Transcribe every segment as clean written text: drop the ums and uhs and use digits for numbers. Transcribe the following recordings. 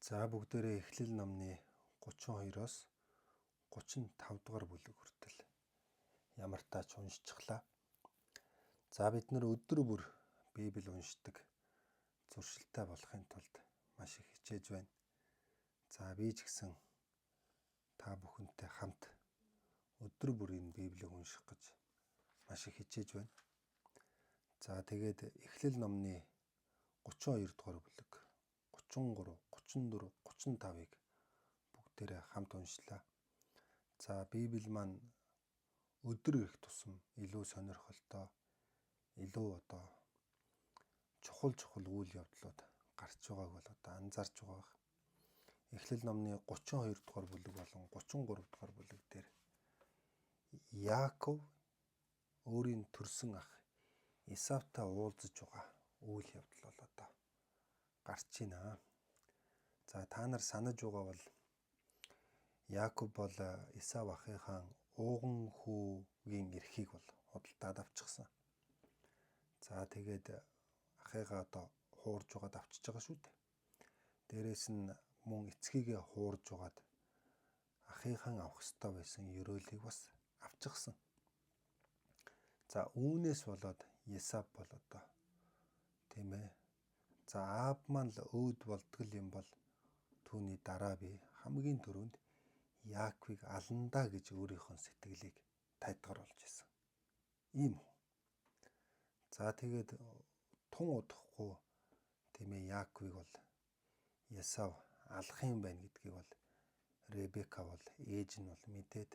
За бүгдээрээ Эхлэл номны 32-оос 35 дугаар бүлэг хүртэл ямар тач уншчихлаа. За бид нар өдөр бүр Библийг уншдаг зуршилтай болохын тулд маш их хичээж байна. За би ч гэсэн та бүхэнтэй хамт өдөр бүр энэ Библийг унших гэж маш их хичээж байна. За тэгээд Эхлэл номны 32 дугаар бүлэг 33, 34, 35-ыг бүгдээрээ хамт уншлаа. За Библи маань өдөр ирэх тусам илүү сонирхолтой, илүү чухал үйл явдлууд гарч байгааг бол анзаарч байгаа. Эхлэл номны 32 дугаар бүлэг болон 33 дугаар бүлэг дээр Яаков өөрийн төрсөн ах Исавтай уулзаж байгаа үйл явдал бол гарч байна. За та нар санаж байгаа бол Яаков бол Исав ахыхаа ууган хүүгийн эрхийг бол худалдаад авчихсан. За тэгээд ахыгаа хуурж угаад авчиж байгаа шүү дээ. Дээрээс нь мөн эцгийгээ хуурж угаад ахыхаа авах ёстой байсан ёроолыг бас авчихсан. За үүнээс болоод Исав бол тийм ээ. За аав маань л өөд болдгол юм бол түүний дараа би хамгийн түрүүнд Яаковыг аландаа гэж өөрийнхөө сэтгэлийг тайлгаруулж байсан. Ийм үү. За тэгээд тун удахгүй тийм ээ Яаковыг бол Исав алах юм байна гэдгийг бол Ребека бол ээж нь бол мэдээд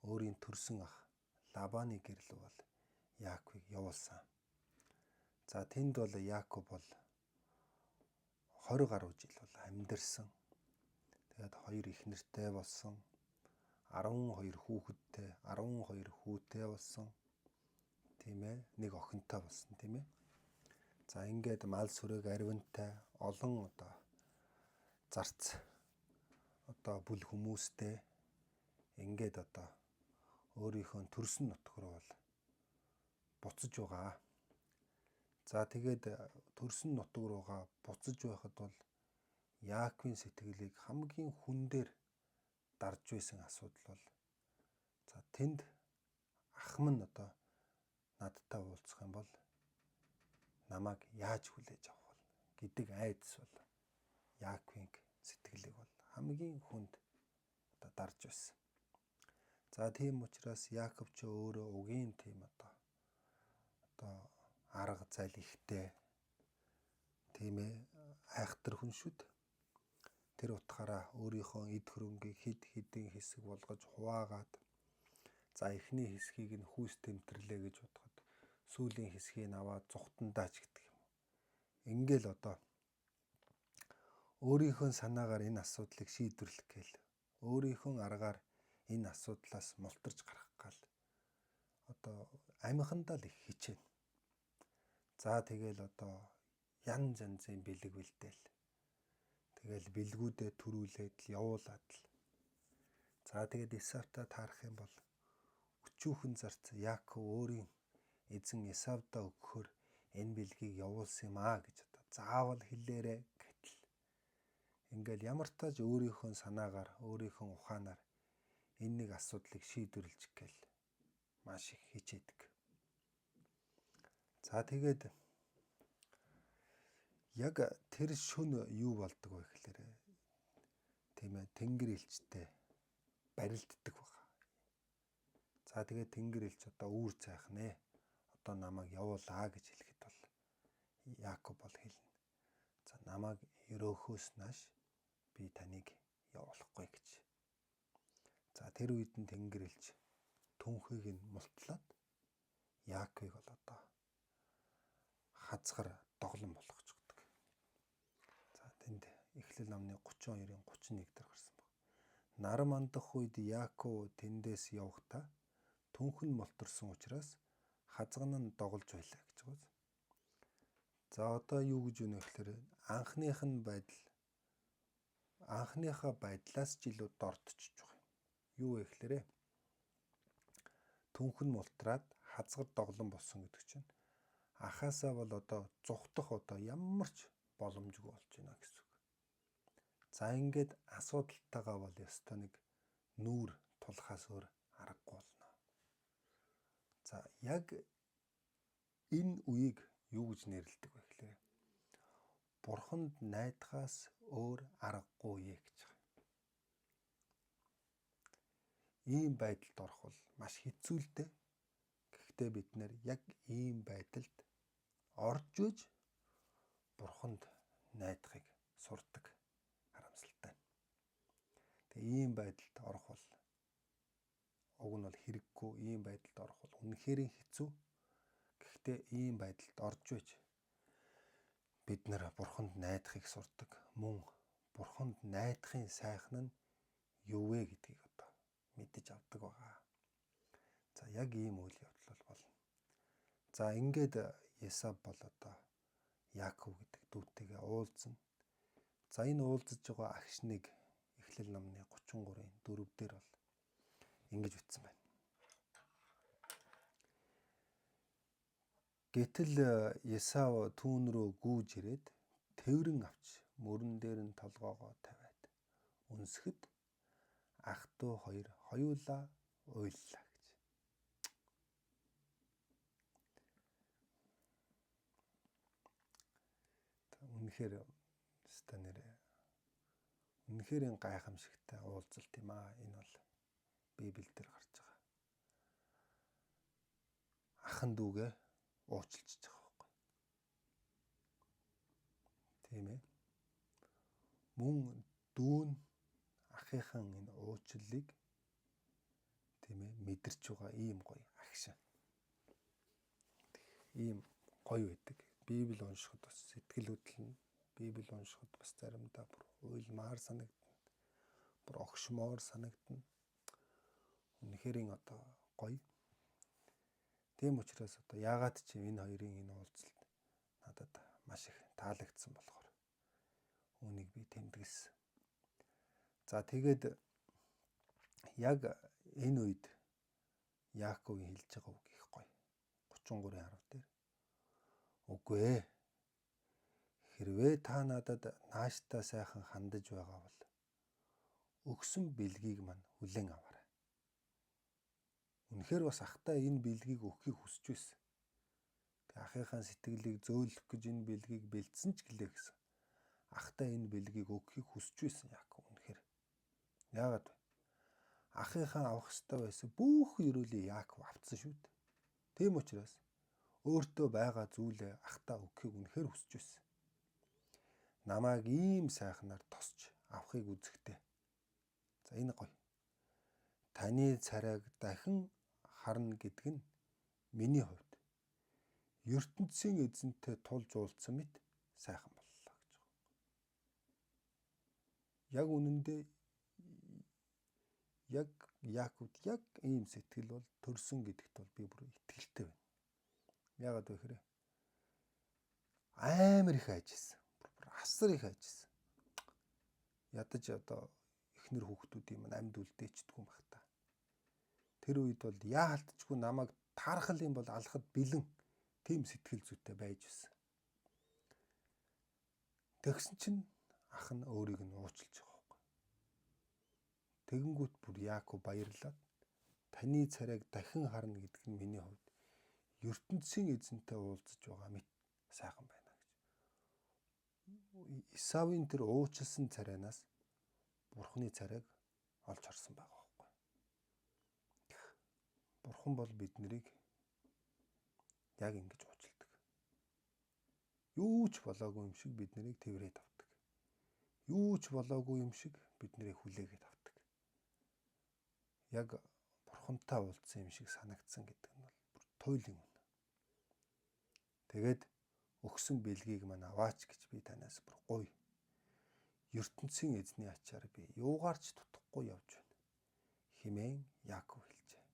өөрийн төрсөн ах Лабаны гэрэл бол Яаковыг явуулсан. За тэнд бол Яаков бол 20 гаруй жил бол амьдэрсэн. Тэгээд 2 эхнэртэй болсон. 12 хүүхэдтэй, 12 хүүтэй болсон. Тийм ээ. Нэг охинтой болсон, тийм ээ. За ингээд мал сүрэг арвинтай олон зарц бүл хүмүүстэй ингээд өөрийнхөө төрсөн нутг руу бол буцаж байгаа. За тэгээд төрсөн нутг руугаа буцаж байхад бол Яаковын сэтгэлийг хамгийн хүн дээр дарж байсан асуудал бол за тэнд ах минь надтай уулзах юм бол намайг яаж хүлээж авах вэ гэдэг айдас бол Яаковын сэтгэлийг бол хамгийн хүнд дарж байсан. За тийм учраас Яаков ч өөрөө угийн тийм арга зал ихтэй тийм ээ айхтар хүн шүү дээ. Тэр утгаараа өөрийнхөө эд хөрөнгийг хэд хэдэн хэсэг болгож хуваагаад за эхний хэсгийг нь хүүс тэмтэрлээ гэж бодоход сүүлийн хэсгийг аваад зүхтандаач гэдэг юм. Ингээл өөрийнхөө санаагаар энэ асуудлыг шийдвэрлэх гээл өөрийнхөө аргаар энэ асуудлаас мултарч гарах гал амихандаа л их хичээнэ. За тэгэл янз янзын бэлэг бэлдээл. Тэгэл бэлгүүдээ төрүүлээд л явуулаад л. За тэгээд Исавтай таарах юм бол өчүүхэн зарц Яаков өөрийн эзэн Исавдаа өгөхөөр энэ бэлгийг явуулсан юм аа гэж заавал хэлээрэ гэтэл ингээл ямар тааж өөрийнхөө санаагаар өөрийнхөө ухаанаар энэ нэг асуудлыг шийдвэрлэж гээл маш их хичээдэг. За тэгээд яг тэр шөнө юу болдог вэ гэхээр тийм ээ тэнгэр элчтэй барилддаг байгаа. За тэгээд тэнгэр элч үүр цайхан ээ намайг явуулаа гэж хэлэхэд бол Яаков бол хэлнэ. За намайг өрөөхөөс нааш би таныг явуулахгүй гэж. За тэр үед нь тэнгэр элч түнхийг нь мултлаад Яаковыг бол хазгаар доглон болгочихдог. За тэнд Эхлэл номны 32-ын 31 дээр гарсан баг. Нарам андах үед Яаков тэндээс явахдаа түнхэн мултарсан учраас хазган нь доголж байлаа гэж байна. За юу гэж үнэ гэхээр анхныхаа байдлаас ч илүү дордчихж байгаа юм. Юу вэ гэхээр түнхэн мултраад хазгар доглон болсон гэдэг чинь ахаасаа бол зүхтах ямар ч боломжгүй болж байна гэсэн үг. За ингээд асуудалтайгаа бол ёстой нэг нүүр тулахаас өөр аргагүй болно. За яг энэ үеийг юу гэж нэрлэдэг вэ гэхээр Бурханд найдахаас өөр аргагүй үе гэж байна. Ийм байдалд орох бол маш хэцүү л дээ. Гэхдээ бид нэр яг ийм байдалд орж иж Бурханд найдахыг сурдаг харамсалтай. Тэгээ ийм байдалд орох бол уг нь бол хэрэггүй, ийм байдалд орох бол үнэхээр хэцүү. Гэхдээ ийм байдалд орж иж бид нэр Бурханд найдахыг сурдаг. Мөн Бурханд найдахын сайхан нь юу вэ гэдгийг одоо мэдэж авдаг байгаа. За яг ийм үйл явдал болно. За ингээд Есав бол одоо Яаков гэдэг дүүтэйгээ уулзсан. За энэ уулзж байгаа агшныг Эхлэл номны 33-ийн 4 дээр бол ингэж бичсэн байна. Гэтэл Есав түүн рүү гүйж ирээд тэврэн авч мөрөн дээр нь толгоогоо тавиад үнсгэд ах トゥ хоёр хоёулаа уйллаа гэж. Үнэхээр үнэхээр гайхамшигтай уулзалт юм аа. Энэ бол Библиэлд гарч байгаа. Ахан дүүгээ уучлж байгаа байхгүй. Тийм ээ. Мөн дүү нь ахыхан энэ уучлалыг тийм ээ мэдэрч байгаа ийм гоё агшин. Ийм гоё байдаг. Библи уншихад бас сэтгэл хөдлөн, Библи уншихад бас заримдаа бүр уйлмаар санагдана. Бүр огшмоор санагдана. Үнэхээр одоо гоё. Тийм учраас одоо яагаад ч энэ хоёрын энэ уулзалт надад маш их таалагдсан болохоор үүнийг би тэмдэглэсэн. За тэгээд яг энэ үед Яаковын хэлж байгаа үг их гоё. 33-ийн 10 дээр. Үгүй ээ. Хэрвээ та надад нааштай сайхан хандаж байгаа бол өгсөн бэлгийг мань хүлээн аваарай. Үнэхээр бас ахтай энэ бэлгийг өгөхийг хүсэж байсан. Тэг ахыхаа сэтгэлийг зөөлөх гэж энэ бэлгийг бэлдсэн ч гэлээ гэсэн. Ахтай энэ бэлгийг өгөхийг хүсэж байсан Яаков үнэхээр. Яагаад вэ? Ахыхаа авах ёстой байсан бүх ёроолыг Яаков авцсан шүү дээ. Тийм учраас өөртөө байгаа зүйлээ ахтаа өгөхийг үнэхээр хүсэж байсан. Намайг ийм сайхнаар тосч авахыг үзэхдээ. За энэ гоё. Таны царайг дахин харна гэдэг нь миний хувьд ертөнцийн эзэнтэй тулж уулзсан мэт сайхан боллоо гэж байна. Яг үнэндээ яг Яаковд яг ийм сэтгэл бол төрсөн гэдэгт бол би бүр итгэлтэй байна. Яагаад вэ гэхээр амар их хайжсэн. Асар их хайжсэн. Ядаж одоо эхнэр хүүхдүүдийн маань амьд үлдээчдгүй юм бах та. Тэр үед бол яалтчгүй намайг таархал юм бол алхад бэлэн тийм сэтгэл зүйтэй байж байсан. Тэгсэн чинь ах нь өөрийг нь уучлж байгаа байхгүй. Тэгэнгүүт бүр Яаков баярлаад таны царайг дахин харна гэдэг нь миний хувьд ертөнцийн эзэнтэй уулзаж байгаа мэт сайхан байна гэж. Исавын тэр уучлсан царайнаас Бурхны царайг олж харсан байгаа байхгүй. Бурхан бол бид нарыг яг ингэж уучладаг. Юу ч болоогүй юм шиг бид нарыг тэврээд авдаг. Юу ч болоогүй юм шиг бид нарыг хүлээгээд авдаг. Яг Бурхантай уулзсан юм шиг санагдсан гэдэг нь бол бүр туйлын үнэ. Тэгээд өгсөн бэлгийг мань аваач гэж би танаас бүр гоё. ертөнцийн эзний ачаар би юугаарч тутахгүй явж байна хэмээн Яаков хэлжээ.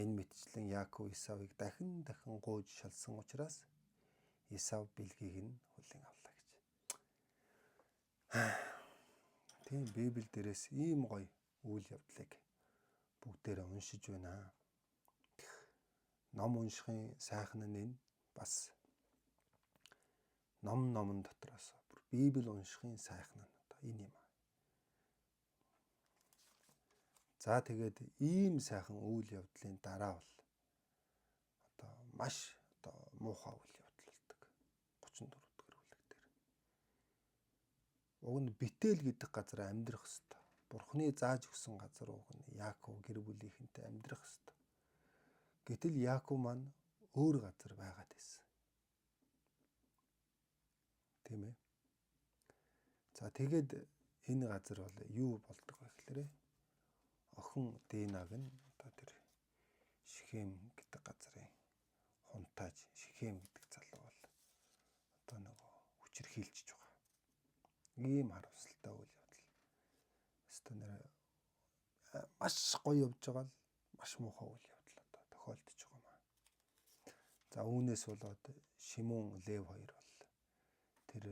Энэ мэтчлэн Яаков Исавыг дахин гуйж шалсан учраас Исав бэлгийг нь хүлээн авлаа гэж. Тийм Библи дээрээс ийм гоё үйл явдлыг бүгдээрээ уншиж байна. Ном уншихын сайхан нь энэ бас номн дотроос бүр Библи уншихын сайхан нь одоо Энэ юм. За тэгээд ийм сайхан үйл явдлын дараа бол одоо маш одоо муухай үйл явдал болдог. 34 дугаар бүлэг дээр. Уг нь битэл гэдэг газар амьдрах ёстой. Бурхны зааж өгсөн газар уг нь Яаков гэр бүлийнхэнтэй амьдрах ёстой. Гэтэл Яаков маань өөр газар байгаад байсан. Тийм ээ. За тэгээд энэ газар бол юу болдог вэ гэхээр охин Динаг нь одоо тэр Шихем гэдэг газрын хунтааж Шихем гэдэг залуу бол одоо нөгөө хүчирхийлж байгаа. Ийм харамсалтай үйл явдал. Өстө нэр маш гоё явж байгаа л маш муухай үйл явдал одоо тохиолдож байгаа маа. За үүнээс болоод Шимон, Лев хоёр бол тэр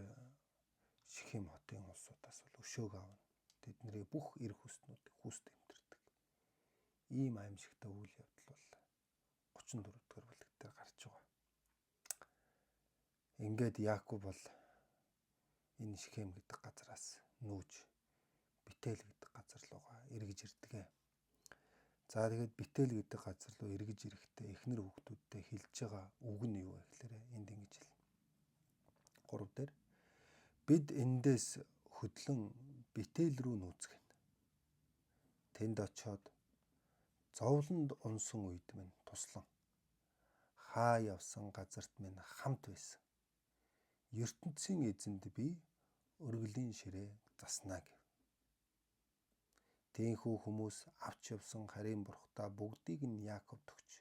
Шихем хотын улсуудаас бол өшөөг авна. Тэдний бүх эр хүснүүдийг хүүст эмтэрдэг. Ийм аимшигтай үйл явдал бол 34 дугаар бүлэг дээр гарч байгаа. Ингээд Яаков бол энэ Шихем гэдэг газараас нүүж Бител гэдэг газар руугаа эргэж ирдэг. За тэгээд Бител гэдэг газар руу эргэж ирэхдээ эхнэр хүүхдүүдтэй хэлж байгаа үг нь юу вэ гэхээр энд ингэж хэл. 3 дээр бид эндээс хөдлөн Бител рүү нүүцгэнэ. Тэнд очиод зовлонд унсан үед минь туслан хаа явсан газарт минь хамт байсан. ертөнцийн эзэнд би өргөлийн ширээ заснаа гэв. Тэнхүү хүмүүс авч явсан харийн бурхтаа бүгдийг нь Яаковд өгч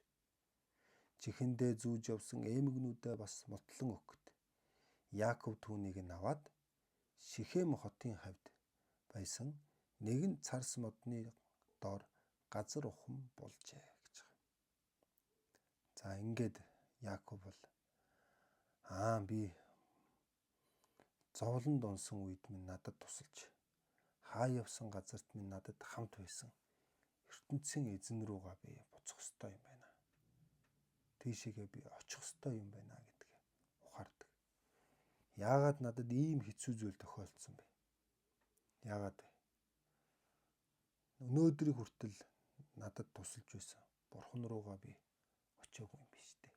чихэндээ зүүж явсан эмгнүүдээ бас мотлон өгөхөд Яаков түүнийг нь аваад Шихем хотын хавьд байсан нэгэн царс модны доор газар ухам болжээ гэж байгаа. За ингээд Яаков бол би зовлонд унсан үед минь надад тусалж хаа явсан газарт минь надад хамт байсан ертөнцийн эзэн рүүгээ би буцах ёстой юм байна. Тийшээгээ би очих ёстой юм байна гэдгээ ухаардаг. Яагаад надад ийм хэцүү зүйл тохиолдсон бэ? Яагаад вэ? Өнөөдрийг хүртэл надад тусалж байсан Бурхан руугаа би очиагүй юм биш үү?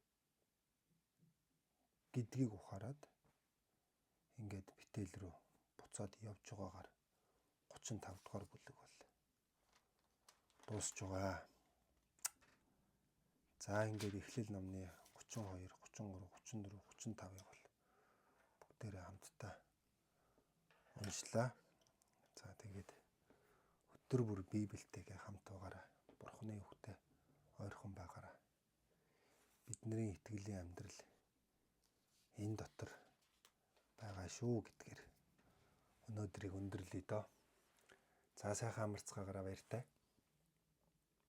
Гэдгийг ухаарад ингээд Бител рүү буцаад явж байгаагаар 35 дугаар бүлэг бол дуусж байгаа. За ингээд Эхлэл номны 32, 33, 34, 35-ыг бол бүгдээрээ хамтдаа уншлаа. За тэгээд өдөр бүр Библиэтэйгээ хамт байгаарай. Бурхны үгтэй ойрхон байгаарай. Бидний итгэлийн амьдрал энэ дотор байгаа шүү гэдгээр өнөөдрийг өндөрлөе доо. За сайхан амарцгаагаараа баяртай.